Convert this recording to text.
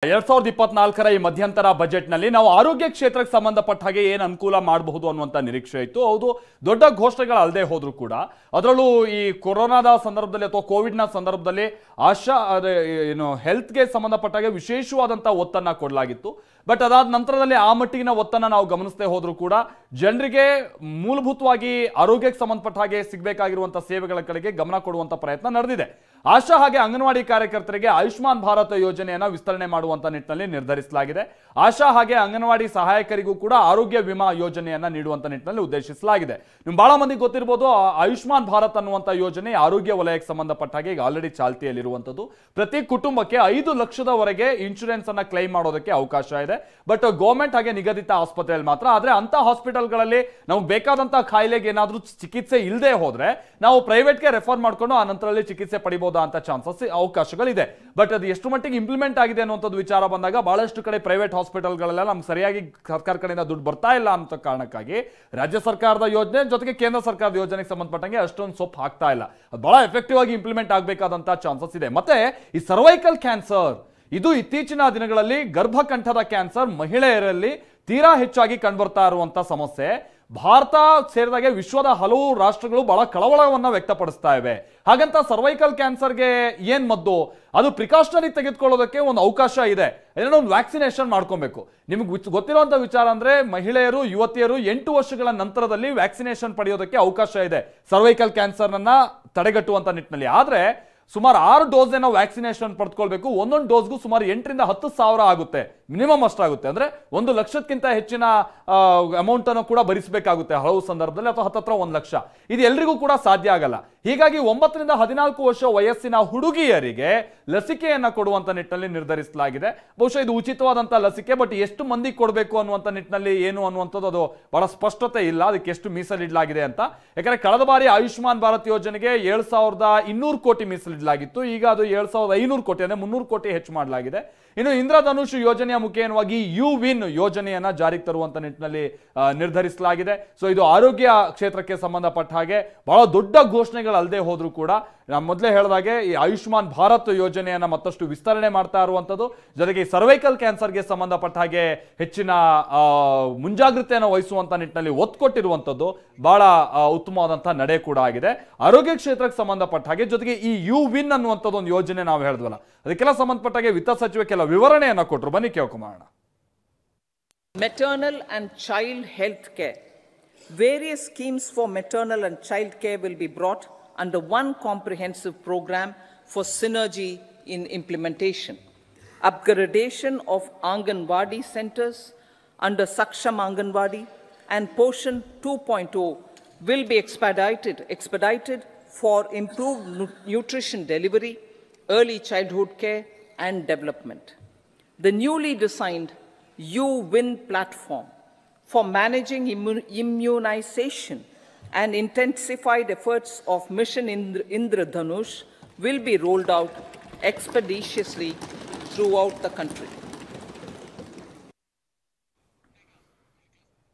2024 ಈ ಮಧ್ಯಂತರ ಬಜೆಟ್ ನಲ್ಲಿ ನಾವು ಆರೋಗ್ಯ ಕ್ಷೇತ್ರಕ್ಕೆ ಸಂಬಂಧಪಟ್ಟ ಹಾಗೆ ಏನು ಅನುಕೂಲ ಮಾಡಬಹುದು ಅನ್ನುವಂತ ನಿರೀಕ್ಷೆ ಇತ್ತು. ಹೌದು, ದೊಡ್ಡ ಘೋಷಣೆಗಳು ಅಲ್ಲದೆ ಹೋದ್ರು ಕೂಡ ಅದರಲ್ಲೂ ಈ ಕೊರೋನಾದ ಸಂದರ್ಭದಲ್ಲಿ ಅಥವಾ ಕೋವಿಡ್ ನ ಸಂದರ್ಭದಲ್ಲಿ ಹೆಲ್ತ್ ಗೆ ಸಂಬಂಧಪಟ್ಟ ಹಾಗೆ ವಿಶೇಷವಾದಂತಹ ಒತ್ತನ್ನ ಕೊಡಲಾಗಿತ್ತು. ಬಟ್ ಅದಾದ ನಂತರದಲ್ಲಿ ಆ ಮಟ್ಟಿಗಿನ ಒತ್ತನ್ನ ನಾವು ಗಮನಿಸದೆ ಹೋದ್ರು ಕೂಡ ಜನರಿಗೆ ಮೂಲಭೂತವಾಗಿ ಆರೋಗ್ಯಕ್ಕೆ ಸಂಬಂಧಪಟ್ಟ ಹಾಗೆ ಸಿಗಬೇಕಾಗಿರುವಂತಹ ಸೇವೆಗಳ ಕಡೆಗೆ ಗಮನ ಕೊಡುವಂತ ಪ್ರಯತ್ನ ನಡೆದಿದೆ. ಆಶಾ ಹಾಗೆ ಅಂಗನವಾಡಿ ಕಾರ್ಯಕರ್ತರಿಗೆ ಆಯುಷ್ಮಾನ್ ಭಾರತ ಯೋಜನೆಯನ್ನ ವಿಸ್ತರಣೆ ಮಾಡುವಂತ ನಿಟ್ಟಿನಲ್ಲಿ ನಿರ್ಧರಿಸಲಾಗಿದೆ. ಆಶಾ ಹಾಗೆ ಅಂಗನವಾಡಿ ಸಹಾಯಕರಿಗೂ ಕೂಡ ಆರೋಗ್ಯ ವಿಮಾ ಯೋಜನೆಯನ್ನ ನೀಡುವಂತ ನಿಟ್ಟಿನಲ್ಲಿ ಉದ್ದೇಶಿಸಲಾಗಿದೆ. ನಿಮ್ ಬಹಳ ಮಂದಿ ಗೊತ್ತಿರಬಹುದು, ಆಯುಷ್ಮಾನ್ ಭಾರತ್ ಅನ್ನುವಂತ ಯೋಜನೆ ಆರೋಗ್ಯ ವಲಯಕ್ಕೆ ಸಂಬಂಧಪಟ್ಟ ಹಾಗೆ ಈಗ ಆಲ್ರೆಡಿ ಚಾಲ್ತಿಯಲ್ಲಿರುವಂತದ್ದು. ಪ್ರತಿ ಕುಟುಂಬಕ್ಕೆ 5 ಲಕ್ಷದವರೆಗೆ ಇನ್ಶೂರೆನ್ಸ್ ಅನ್ನ ಕ್ಲೈಮ್ ಮಾಡೋದಕ್ಕೆ ಅವಕಾಶ ಇದೆ. ಬಟ್ ಗೌರ್ಮೆಂಟ್ ಹಾಗೆ ನಿಗದಿತ ಆಸ್ಪತ್ರೆಯಲ್ಲಿ ಮಾತ್ರ. ಆದ್ರೆ ಅಂತ ಹಾಸ್ಪಿಟಲ್ಗಳಲ್ಲಿ ನಮ್ಗೆ ಬೇಕಾದಂತಹ ಕಾಯಿಲೆಗೆ ಏನಾದ್ರೂ ಚಿಕಿತ್ಸೆ ಇಲ್ಲದೆ ಹೋದ್ರೆ ನಾವು ಪ್ರೈವೇಟ್ಗೆ ರೆಫರ್ ಮಾಡ್ಕೊಂಡು ಆ ನಂತರದಲ್ಲಿ ಚಿಕಿತ್ಸೆ ಪಡಿಬಹುದಾ ಅಂತ ಚಾನ್ಸಸ್ ಅವಕಾಶಗಳಿದೆ. ಬಟ್ ಅದು ಎಷ್ಟು ಮಟ್ಟಿಗೆ ಇಂಪ್ಲಿಮೆಂಟ್ ಆಗಿದೆ ಅನ್ನುವಂಥದ್ದು ವಿಚಾರ ಬಂದಾಗ ಬಹಳಷ್ಟು ಕಡೆ ಪ್ರೈವೇಟ್ ಹಾಸ್ಪಿಟಲ್ಗಳೆಲ್ಲ ನಮ್ಗೆ ಸರಿಯಾಗಿ ಸರ್ಕಾರ ಕಡೆಯಿಂದ ದುಡ್ಡು ಬರ್ತಾ ಇಲ್ಲ ಅಂತ ಕಾರಣಕ್ಕಾಗಿ ರಾಜ್ಯ ಸರ್ಕಾರದ ಯೋಜನೆ ಜೊತೆಗೆ ಕೇಂದ್ರ ಸರ್ಕಾರದ ಯೋಜನೆಗೆ ಸಂಬಂಧಪಟ್ಟಂಗೆ ಅಷ್ಟೊಂದು ಸೊಪ್ಪು ಹಾಕ್ತಾ ಇಲ್ಲ. ಅದು ಬಹಳ ಎಫೆಕ್ಟಿವ್ ಆಗಿ ಇಂಪ್ಲಿಮೆಂಟ್ ಆಗಬೇಕಾದಂತಹ ಚಾನ್ಸಸ್ ಇದೆ. ಮತ್ತೆ ಈ ಸರ್ವೈಕಲ್ ಕ್ಯಾನ್ಸರ್ ಇದು ಇತ್ತೀಚಿನ ದಿನಗಳಲ್ಲಿ ಗರ್ಭಕಂಠದ ಕ್ಯಾನ್ಸರ್ ಮಹಿಳೆಯರಲ್ಲಿ ತೀರಾ ಹೆಚ್ಚಾಗಿ ಕಂಡುಬರ್ತಾ ಇರುವಂತ ಸಮಸ್ಯೆ. ಭಾರತ ಸೇರಿದಾಗೆ ವಿಶ್ವದ ಹಲವು ರಾಷ್ಟ್ರಗಳು ಬಹಳ ಕಳವಳವನ್ನ ವ್ಯಕ್ತಪಡಿಸ್ತಾ ಇವೆ. ಹಾಗಂತ ಸರ್ವೈಕಲ್ ಕ್ಯಾನ್ಸರ್ಗೆ ಏನ್ ಮದ್ದು, ಅದು ಪ್ರಿಕಾಷನರಿ ತೆಗೆದುಕೊಳ್ಳೋದಕ್ಕೆ ಒಂದು ಅವಕಾಶ ಇದೆ. ಏನೋ ಒಂದು ವ್ಯಾಕ್ಸಿನೇಷನ್ ಮಾಡ್ಕೊಬೇಕು. ನಿಮ್ಗೆ ಗೊತ್ತಿರುವಂತ ವಿಚಾರ ಅಂದ್ರೆ ಮಹಿಳೆಯರು ಯುವತಿಯರು 8 ವರ್ಷಗಳ ನಂತರದಲ್ಲಿ ವ್ಯಾಕ್ಸಿನೇಷನ್ ಪಡೆಯೋದಕ್ಕೆ ಅವಕಾಶ ಇದೆ ಸರ್ವೈಕಲ್ ಕ್ಯಾನ್ಸರ್ ಅನ್ನ ತಡೆಗಟ್ಟುವಂತ ನಿಟ್ಟಿನಲ್ಲಿ. ಆದ್ರೆ ಸುಮಾರು 6 ಡೋಸ್ ನಾವು ವ್ಯಾಕ್ಸಿನೇಷನ್ ಪಡೆದುಕೊಳ್ಬೇಕು. ಒಂದೊಂದು ಡೋಸ್ಗೂ ಸುಮಾರು 8 ರಿಂದ 10 ಸಾವಿರ ಆಗುತ್ತೆ, ಮಿನಿಮಮ್ ಅಷ್ಟಾಗುತ್ತೆ. ಅಂದ್ರೆ 1 ಲಕ್ಷಕ್ಕಿಂತ ಹೆಚ್ಚಿನ ಅಮೌಂಟ್ ಅನ್ನು ಕೂಡ ಭರಿಸಬೇಕಾಗುತ್ತೆ ಹಲವು ಸಂದರ್ಭದಲ್ಲಿ, ಅಥವಾ ಹತ್ತತ್ರ 1 ಲಕ್ಷ. ಇದು ಎಲ್ರಿಗೂ ಕೂಡ ಸಾಧ್ಯ ಆಗಲ್ಲ. ಹೀಗಾಗಿ 9 ರಿಂದ 14 ವರ್ಷ ವಯಸ್ಸಿನ ಹುಡುಗಿಯರಿಗೆ ಲಸಿಕೆಯನ್ನ ಕೊಡುವಂತ ನಿಟ್ಟಿನಲ್ಲಿ ನಿರ್ಧರಿಸಲಾಗಿದೆ. ಬಹುಶಃ ಇದು ಉಚಿತವಾದಂತಹ ಲಸಿಕೆ, ಬಟ್ ಎಷ್ಟು ಮಂದಿ ಕೊಡಬೇಕು ಅನ್ನುವಂತ ನಿಟ್ಟಿನಲ್ಲಿ ಏನು ಅನ್ನುವಂಥದ್ದು ಅದು ಬಹಳ ಸ್ಪಷ್ಟತೆ ಇಲ್ಲ, ಅದಕ್ಕೆ ಎಷ್ಟು ಮೀಸಲಿಡಲಾಗಿದೆ ಅಂತ. ಯಾಕಂದ್ರೆ ಕಳೆದ ಬಾರಿ ಆಯುಷ್ಮಾನ್ ಭಾರತ್ ಯೋಜನೆಗೆ 7,200 ಕೋಟಿ ಮೀಸಲಿಡಲಾಗಿತ್ತು. ಈಗ ಅದು 7,500 ಕೋಟಿ, ಅಂದ್ರೆ 300 ಕೋಟಿ ಹೆಚ್ಚು ಮಾಡಲಾಗಿದೆ. ಇನ್ನು ಇಂದ್ರಧನುಷ್ ಯೋಜನೆಯ ಮುಖೇನವಾಗಿ ವಿನ್ ಯೋಜನೆಯನ್ನ ಜಾರಿಗೆ ತರುವಂತ ನಿಟ್ಟಿನಲ್ಲಿ ನಿರ್ಧರಿಸಲಾಗಿದೆ. ಸೊ ಇದು ಆರೋಗ್ಯ ಕ್ಷೇತ್ರಕ್ಕೆ ಸಂಬಂಧಪಟ್ಟ ಹಾಗೆ ಬಹಳ ದೊಡ್ಡ ಘೋಷಣೆಗಳು ಅಲ್ಲದೆ ಹೋದ್ರು ಕೂಡ ನಾನು ಮೊದಲೇ ಹೇಳಿದಾಗೆ ಈ ಆಯುಷ್ಮಾನ್ ಭಾರತ್ ಯೋಜನೆಯನ್ನ ಮತ್ತಷ್ಟು ವಿಸ್ತರಣೆ ಮಾಡ್ತಾ ಇರುವಂತದ್ದು, ಜೊತೆಗೆ ಈ ಸರ್ವೈಕಲ್ ಕ್ಯಾನ್ಸರ್ಗೆ ಸಂಬಂಧಪಟ್ಟ ಹಾಗೆ ಹೆಚ್ಚಿನ ಮುಂಜಾಗ್ರತೆಯನ್ನು ವಹಿಸುವಂತ ನಿಟ್ಟಿನಲ್ಲಿ ಒತ್ತು ಕೊಟ್ಟಿರುವಂತದ್ದು ಬಹಳ ಉತ್ತಮವಾದಂತಹ ನಡೆ ಕೂಡ ಆಗಿದೆ ಆರೋಗ್ಯ ಕ್ಷೇತ್ರಕ್ಕೆ ಸಂಬಂಧಪಟ್ಟ ಹಾಗೆ. ಜೊತೆಗೆ ಈ ವಿನ್ ಅನ್ನುವಂಥದ್ದು ಒಂದು ಯೋಜನೆ ನಾವು ಹೇಳಿದ್ವಲ್ಲ, ಅದಕ್ಕೆಲ್ಲ ಸಂಬಂಧಪಟ್ಟ ಹಾಗೆ ವಿತ್ತ ಸಚಿವೆ ಕೆಲ ವಿವರಣೆಯನ್ನ ಕೊಟ್ಟರು. ಬನ್ನಿ ಕೇಳ್ಕೊಂಬೋಣ. Maternal and child health care. Various schemes for maternal and child care will be brought under one comprehensive program for synergy in implementation. Upgradation of Anganwadi centers under Saksham Anganwadi and Poshan 2.0 will be expedited for improved nutrition delivery, early childhood care and development. The newly designed win platform for managing immunization and intensified efforts of Mission Indradhanush will be rolled out expeditiously throughout the country.